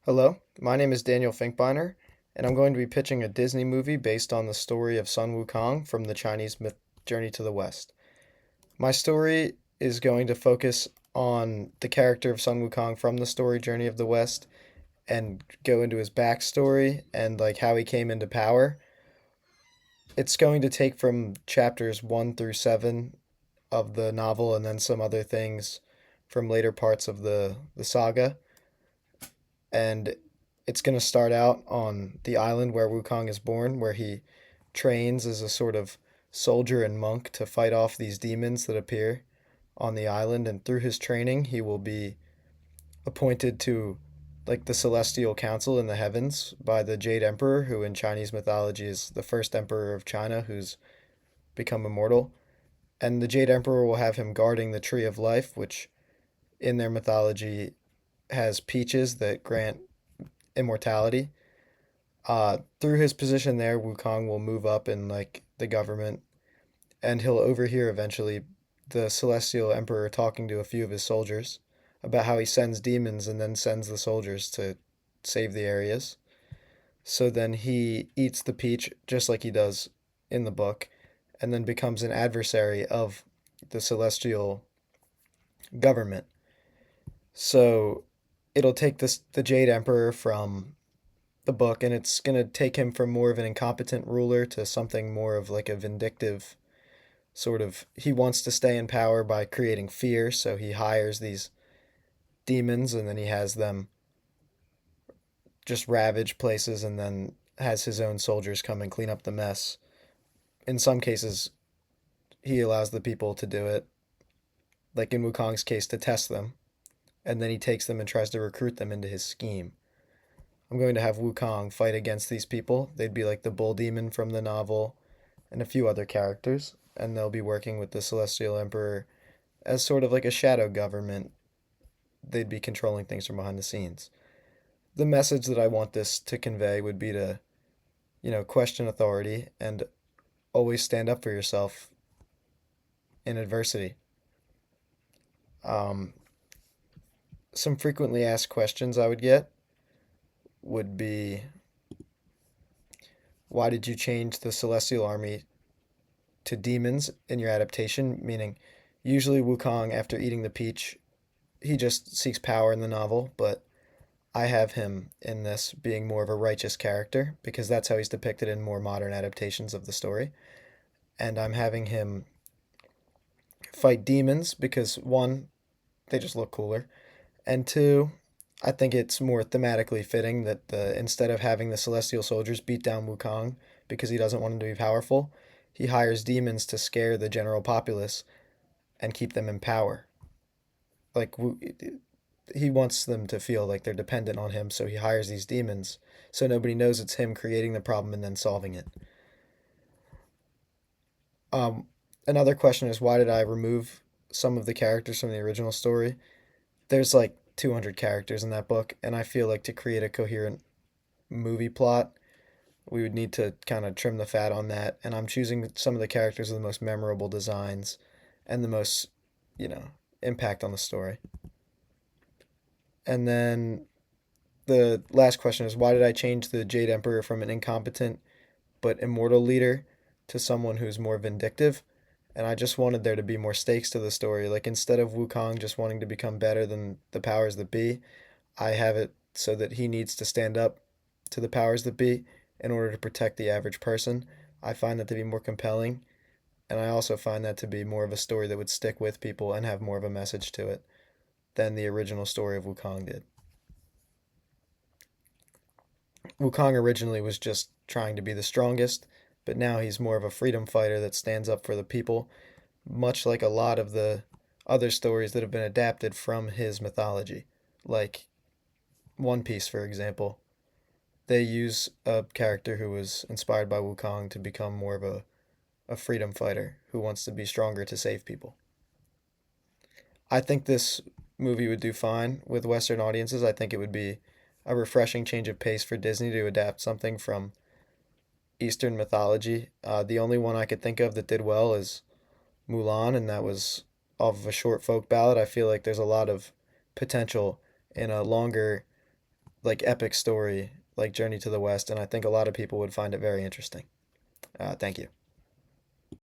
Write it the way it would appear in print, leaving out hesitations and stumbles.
Hello, my name is Daniel Finkbeiner, and I'm going to be pitching a Disney movie based on the story of Sun Wukong from the Chinese myth Journey to the West. My story is going to focus on the character of Sun Wukong from the story Journey of the West and go into his backstory and like how he came into power. It's going to take from chapters 1 through 7 of the novel and then some other things from later parts of the saga, and it's going to start out on the island where Wukong is born, where he trains as a sort of soldier and monk to fight off these demons that appear on the island. And through his training, he will be appointed to like the celestial council in the heavens by the Jade Emperor, who in Chinese mythology is the first emperor of China who's become immortal. And the Jade Emperor will have him guarding the Tree of Life, which in their mythology has peaches that grant immortality. Through his position there, Wukong will move up in like the government, and he'll overhear eventually the Celestial Emperor talking to a few of his soldiers about how he sends demons and then sends the soldiers to save the areas. So then he eats the peach just like he does in the book, and then becomes an adversary of the Celestial government. So it'll take this the Jade Emperor from the book, and it's going to take him from more of an incompetent ruler to something more of like a vindictive sort of. He wants to stay in power by creating fear, so he hires these demons and then he has them just ravage places and then has his own soldiers come and clean up the mess. In some cases, he allows the people to do it, like in Wukong's case, to test them, and then he takes them and tries to recruit them into his scheme. I'm going to have Wukong fight against these people. They'd be like the bull demon from the novel and a few other characters, and they'll be working with the Celestial Emperor as sort of like a shadow government. They'd be controlling things from behind the scenes. The message that I want this to convey would be to, question authority and always stand up for yourself in adversity. Um, some frequently asked questions I would get would be, why did you change the Celestial Army to demons in your adaptation? Meaning, usually Wukong, after eating the peach, he just seeks power in the novel, but I have him in this being more of a righteous character because that's how he's depicted in more modern adaptations of the story. And I'm having him fight demons because one, they just look cooler, and two, I think it's more thematically fitting that instead of having the celestial soldiers beat down Wukong because he doesn't want him to be powerful, he hires demons to scare the general populace and keep them in power. Like he wants them to feel like they're dependent on him, so he hires these demons so nobody knows it's him creating the problem and then solving it. Um, Another question is, why did I remove some of the characters from the original story? There's like 200 characters in that book, and I feel like to create a coherent movie plot, we would need to kind of trim the fat on that. And I'm choosing some of the characters with the most memorable designs and the most, you know, impact on the story. And then the last question is, why did I change the Jade Emperor from an incompetent but immortal leader to someone who's more vindictive? And I just wanted there to be more stakes to the story. Like instead of Wukong just wanting to become better than the powers that be, I have it so that he needs to stand up to the powers that be in order to protect the average person. I find that to be more compelling, and I also find that to be more of a story that would stick with people and have more of a message to it than the original story of Wukong did. Wukong originally was just trying to be the strongest, but now he's more of a freedom fighter that stands up for the people, much like a lot of the other stories that have been adapted from his mythology, like One Piece, for example. They use a character who was inspired by Wukong to become more of a freedom fighter who wants to be stronger to save people. I think this movie would do fine with Western audiences. I think it would be a refreshing change of pace for Disney to adapt something from Eastern mythology. The only one I could think of that did well is Mulan, and that was off of a short folk ballad. I feel like there's a lot of potential in a longer like epic story like Journey to the West, and I think a lot of people would find it very interesting. Thank you.